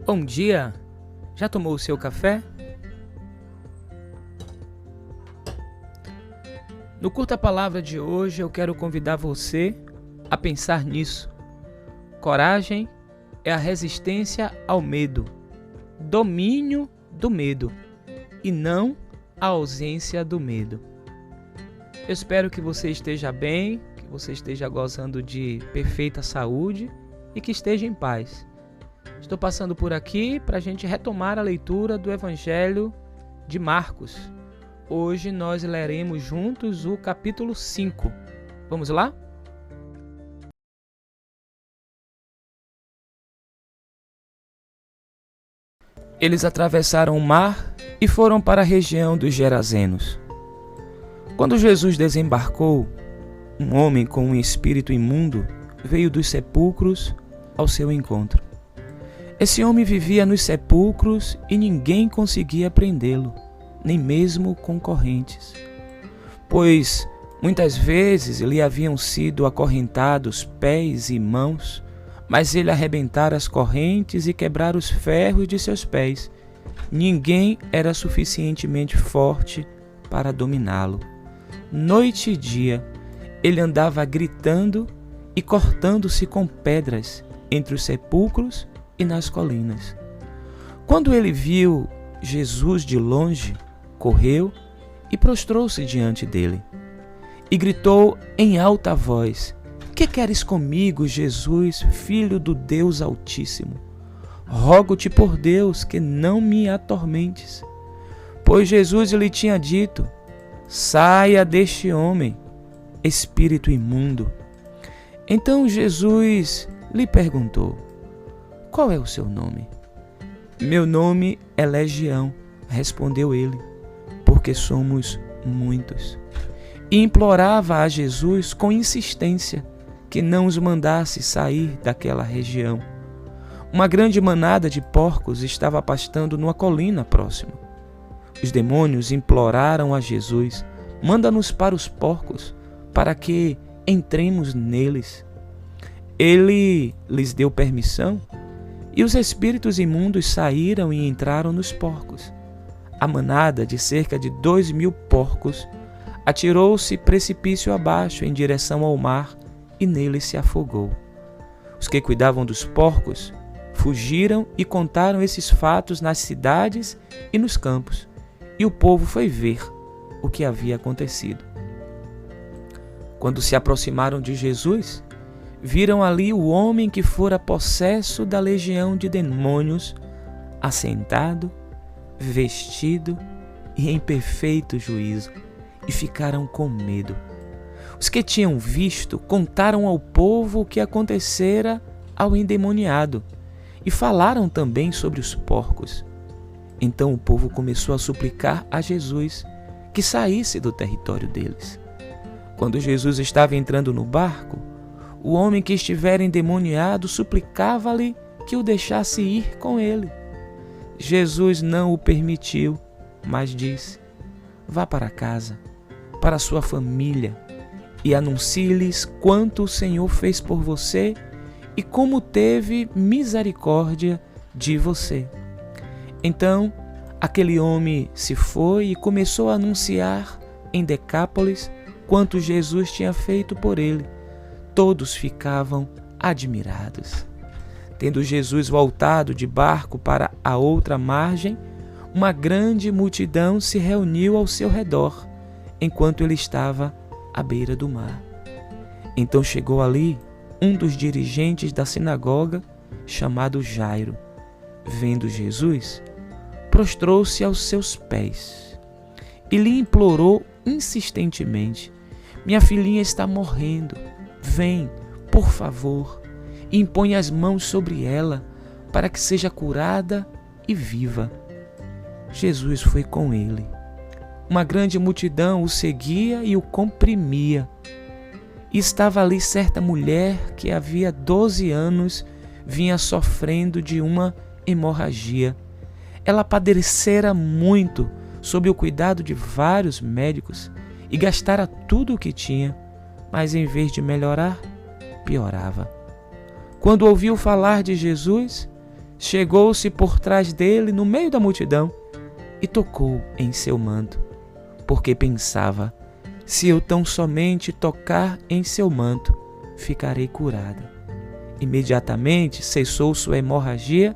Bom dia! Já tomou o seu café? No Curta Palavra de hoje eu quero convidar você a pensar nisso. Coragem é a resistência ao medo, domínio do medo e não a ausência do medo. Eu espero que você esteja bem, que você esteja gozando de perfeita saúde e que esteja em paz. Estou passando por aqui para a gente retomar a leitura do Evangelho de Marcos. Hoje nós leremos juntos o capítulo 5. Vamos lá? Eles atravessaram o mar e foram para a região dos Gerazenos. Quando Jesus desembarcou, um homem com um espírito imundo veio dos sepulcros ao seu encontro. Esse homem vivia nos sepulcros e ninguém conseguia prendê-lo, nem mesmo com correntes, pois muitas vezes lhe haviam sido acorrentados pés e mãos, mas ele arrebentara as correntes e quebrara os ferros de seus pés. Ninguém era suficientemente forte para dominá-lo. Noite e dia, ele andava gritando e cortando-se com pedras entre os sepulcros e nas colinas. Quando ele viu Jesus de longe, correu e prostrou-se diante dele e gritou em alta voz: "Que queres comigo, Jesus, filho do Deus Altíssimo? Rogo-te por Deus que não me atormentes." Pois Jesus lhe tinha dito: "Saia deste homem, espírito imundo." Então Jesus lhe perguntou: "Qual é o seu nome?" "Meu nome é Legião", respondeu ele, "porque somos muitos." E implorava a Jesus com insistência que não os mandasse sair daquela região. Uma grande manada de porcos estava pastando numa colina próxima. Os demônios imploraram a Jesus: "Manda-nos para os porcos, para que entremos neles." Ele lhes deu permissão e os espíritos imundos saíram e entraram nos porcos. A manada, de cerca de 2.000 porcos, atirou-se precipício abaixo em direção ao mar e nele se afogou. Os que cuidavam dos porcos fugiram e contaram esses fatos nas cidades e nos campos, e o povo foi ver o que havia acontecido. Quando se aproximaram de Jesus, viram ali o homem que fora possesso da legião de demônios, assentado, vestido e em perfeito juízo, e ficaram com medo. Os que tinham visto contaram ao povo o que acontecera ao endemoniado e falaram também sobre os porcos. Então o povo começou a suplicar a Jesus que saísse do território deles. Quando Jesus estava entrando no barco, o homem que estivera endemoniado suplicava-lhe que o deixasse ir com ele. Jesus não o permitiu, mas disse: "Vá para casa, para sua família, e anuncie-lhes quanto o Senhor fez por você e como teve misericórdia de você." Então, aquele homem se foi e começou a anunciar em Decápolis quanto Jesus tinha feito por ele. Todos ficavam admirados. Tendo Jesus voltado de barco para a outra margem, uma grande multidão se reuniu ao seu redor, enquanto ele estava à beira do mar. Então chegou ali um dos dirigentes da sinagoga, chamado Jairo. Vendo Jesus, prostrou-se aos seus pés e lhe implorou insistentemente: "Minha filhinha está morrendo. Vem, por favor, e impõe as mãos sobre ela, para que seja curada e viva." Jesus foi com ele. Uma grande multidão o seguia e o comprimia. E estava ali certa mulher que havia 12 anos vinha sofrendo de uma hemorragia. Ela padecera muito sob o cuidado de vários médicos e gastara tudo o que tinha, mas em vez de melhorar, piorava. Quando ouviu falar de Jesus, chegou-se por trás dele no meio da multidão e tocou em seu manto, porque pensava: se eu tão somente tocar em seu manto, ficarei curada. Imediatamente cessou sua hemorragia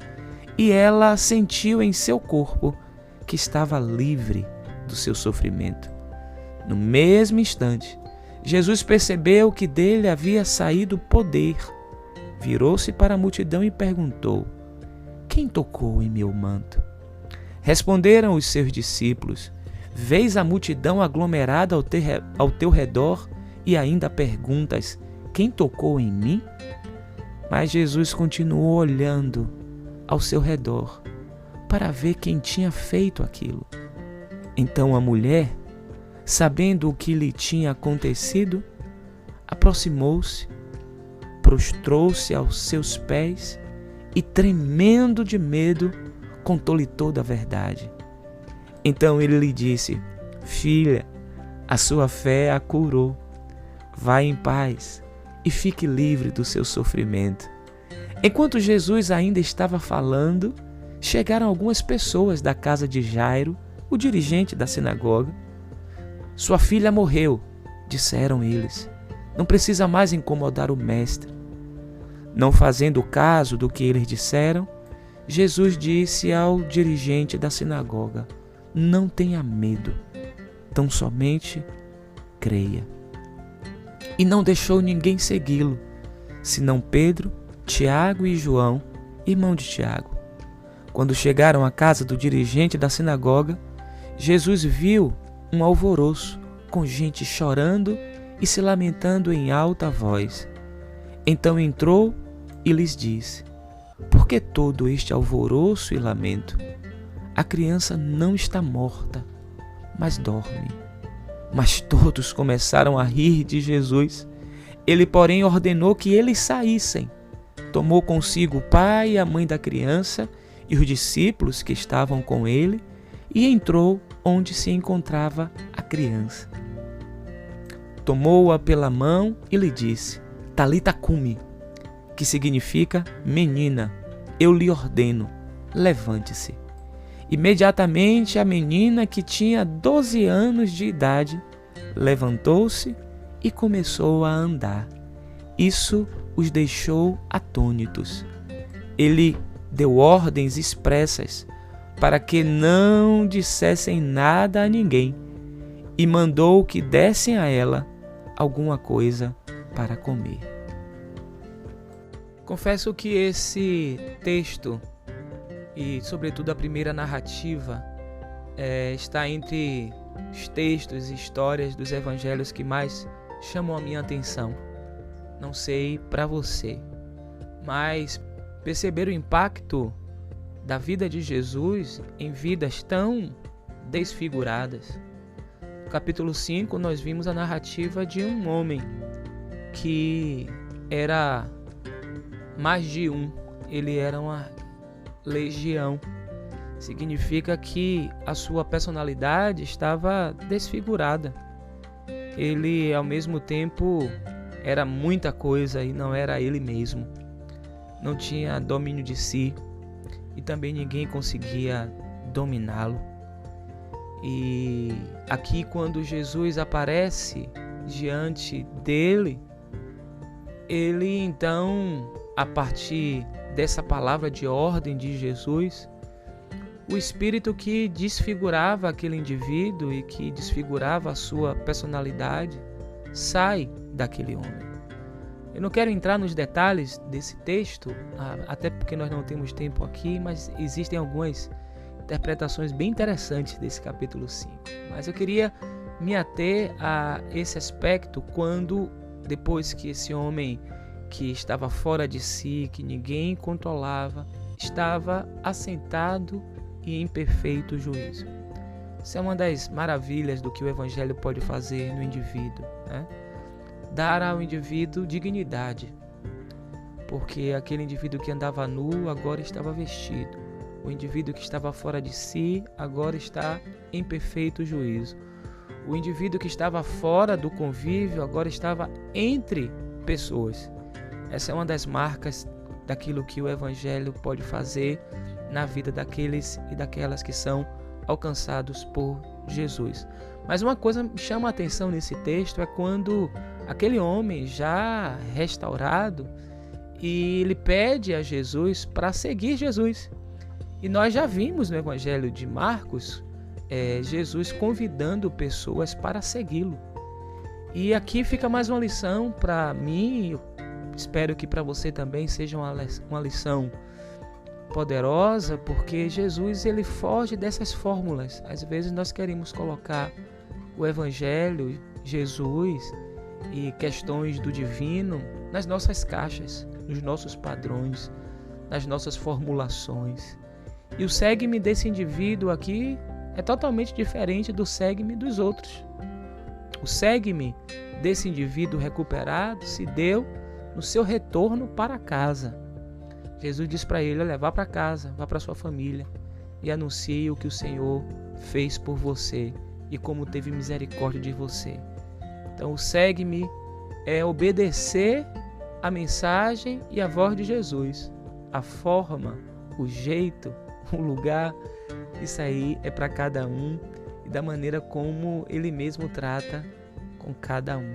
e ela sentiu em seu corpo que estava livre do seu sofrimento. No mesmo instante, Jesus percebeu que dele havia saído poder. Virou-se para a multidão e perguntou: quem tocou em meu manto? Responderam os seus discípulos: vês a multidão aglomerada ao teu redor e ainda perguntas: quem tocou em mim? Mas Jesus continuou olhando ao seu redor para ver quem tinha feito aquilo. Então a mulher, sabendo o que lhe tinha acontecido, aproximou-se, prostrou-se aos seus pés e, tremendo de medo, contou-lhe toda a verdade. Então ele lhe disse: filha, a sua fé a curou. Vá em paz e fique livre do seu sofrimento. Enquanto Jesus ainda estava falando, chegaram algumas pessoas da casa de Jairo, o dirigente da sinagoga. Sua filha morreu, disseram eles. Não precisa mais incomodar o mestre. Não fazendo caso do que eles disseram, Jesus disse ao dirigente da sinagoga: não tenha medo, tão somente creia. E não deixou ninguém segui-lo, senão Pedro, Tiago e João, irmão de Tiago. Quando chegaram à casa do dirigente da sinagoga, Jesus viu um alvoroço, com gente chorando e se lamentando em alta voz. Então entrou e lhes disse: por que todo este alvoroço e lamento? A criança não está morta, mas dorme. Mas todos começaram a rir de Jesus. Ele, porém, ordenou que eles saíssem. Tomou consigo o pai e a mãe da criança e os discípulos que estavam com ele e entrou onde se encontrava a criança. Tomou-a pela mão e lhe disse: Talita cumi, que significa menina, eu lhe ordeno, levante-se. Imediatamente a menina, que tinha 12 anos de idade, levantou-se e começou a andar. Isso os deixou atônitos. Ele deu ordens expressas para que não dissessem nada a ninguém e mandou que dessem a ela alguma coisa para comer. Confesso que esse texto e, sobretudo, a primeira narrativa está entre os textos e histórias dos evangelhos que mais chamam a minha atenção. Não sei para você, mas perceber o impacto da vida de Jesus em vidas tão desfiguradas. No capítulo 5, nós vimos a narrativa de um homem que era mais de um. Ele era uma legião. Significa que a sua personalidade estava desfigurada. Ele, ao mesmo tempo, era muita coisa e não era ele mesmo. Não tinha domínio de si e também ninguém conseguia dominá-lo. E aqui, quando Jesus aparece diante dele, ele então, a partir dessa palavra de ordem de Jesus, o espírito que desfigurava aquele indivíduo e que desfigurava a sua personalidade sai daquele homem. Eu não quero entrar nos detalhes desse texto, até porque nós não temos tempo aqui, mas existem algumas interpretações bem interessantes desse capítulo 5. Mas eu queria me ater a esse aspecto quando, depois que esse homem que estava fora de si, que ninguém controlava, estava assentado e em perfeito juízo. Isso é uma das maravilhas do que o Evangelho pode fazer no indivíduo, né? Dar ao indivíduo dignidade, porque aquele indivíduo que andava nu agora estava vestido. O indivíduo que estava fora de si agora está em perfeito juízo. O indivíduo que estava fora do convívio agora estava entre pessoas. Essa é uma das marcas daquilo que o Evangelho pode fazer na vida daqueles e daquelas que são alcançados por Jesus. Mas uma coisa me chama a atenção nesse texto é quando aquele homem já restaurado, e ele pede a Jesus para seguir Jesus. E nós já vimos no Evangelho de Marcos Jesus convidando pessoas para segui-lo. E aqui fica mais uma lição para mim, eu espero que para você também seja uma lição poderosa, porque Jesus ele foge dessas fórmulas. Às vezes nós queremos colocar o Evangelho, Jesus e questões do divino nas nossas caixas, nos nossos padrões, nas nossas formulações. E o segue-me desse indivíduo aqui é totalmente diferente do segue-me dos outros. O segue-me desse indivíduo recuperado se deu no seu retorno para casa. Jesus diz para ele: olha, vá para casa, vá para sua família e anuncie o que o Senhor fez por você e como teve misericórdia de você. Então o segue-me é obedecer a mensagem e a voz de Jesus. A forma, o jeito, o lugar, isso aí é para cada um e da maneira como ele mesmo trata com cada um.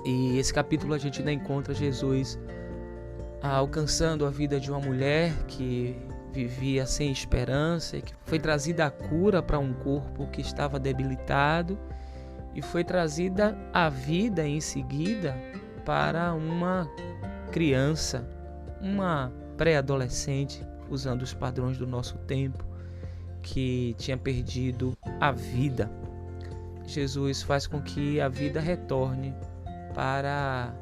E esse capítulo a gente ainda encontra Jesus alcançando a vida de uma mulher que vivia sem esperança e que foi trazida a cura para um corpo que estava debilitado e foi trazida a vida em seguida para uma criança, uma pré-adolescente, usando os padrões do nosso tempo, que tinha perdido a vida. Jesus faz com que a vida retorne para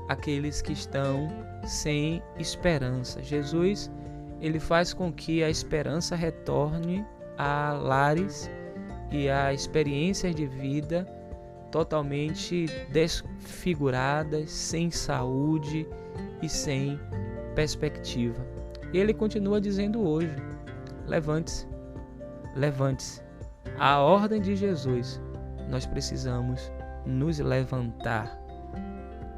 aqueles que estão sem esperança. Jesus, ele faz com que a esperança retorne a lares e a experiências de vida totalmente desfiguradas, sem saúde e sem perspectiva. E ele continua dizendo hoje: levante-se, levante-se. A ordem de Jesus, nós precisamos nos levantar.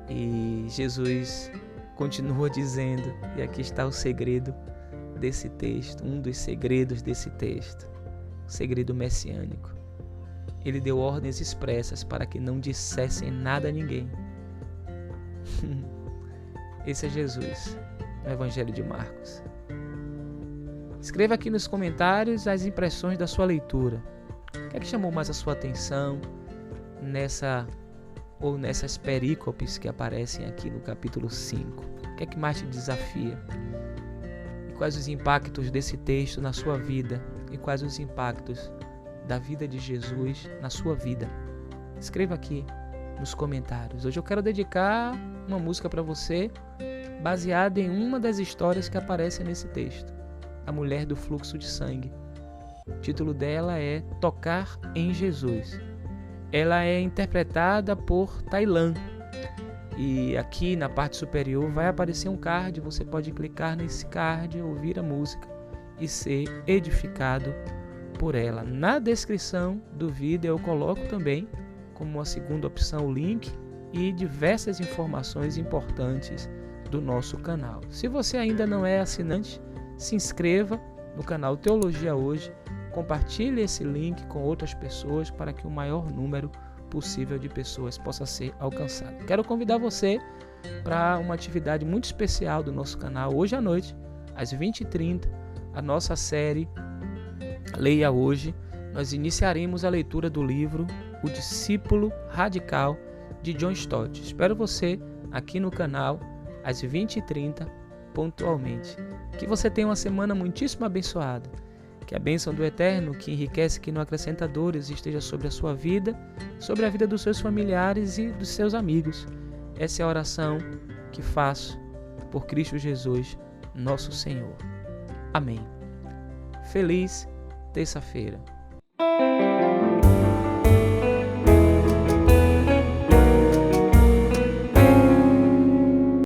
E Jesus continua dizendo, e aqui está o segredo desse texto, um dos segredos desse texto, o segredo messiânico. Ele deu ordens expressas para que não dissessem nada a ninguém. Esse é Jesus, no Evangelho de Marcos. Escreva aqui nos comentários as impressões da sua leitura. O que é que chamou mais a sua atenção nessas perícopes que aparecem aqui no capítulo 5? O que é que mais te desafia? E quais os impactos desse texto na sua vida? E quais os impactos da vida de Jesus na sua vida? Escreva aqui nos comentários. Hoje eu quero dedicar uma música para você baseada em uma das histórias que aparecem nesse texto, a mulher do fluxo de sangue. O título dela é Tocar em Jesus. Ela é interpretada por Tailan. E aqui na parte superior vai aparecer um card, você pode clicar nesse card, ouvir a música e ser edificado por ela. Na descrição do vídeo eu coloco também, como uma segunda opção, o link e diversas informações importantes do nosso canal. Se você ainda não é assinante, se inscreva no canal Teologia Hoje, compartilhe esse link com outras pessoas para que o maior número possível de pessoas possa ser alcançado. Quero convidar você para uma atividade muito especial do nosso canal. Hoje à noite, às 20h30, a nossa série Leia Hoje, nós iniciaremos a leitura do livro O Discípulo Radical, de John Stott. Espero você aqui no canal, às 20h30, pontualmente. Que você tenha uma semana muitíssimo abençoada. Que a bênção do Eterno, que enriquece, que não acrescenta dores, esteja sobre a sua vida, sobre a vida dos seus familiares e dos seus amigos. Essa é a oração que faço por Cristo Jesus, nosso Senhor. Amém. Feliz terça-feira.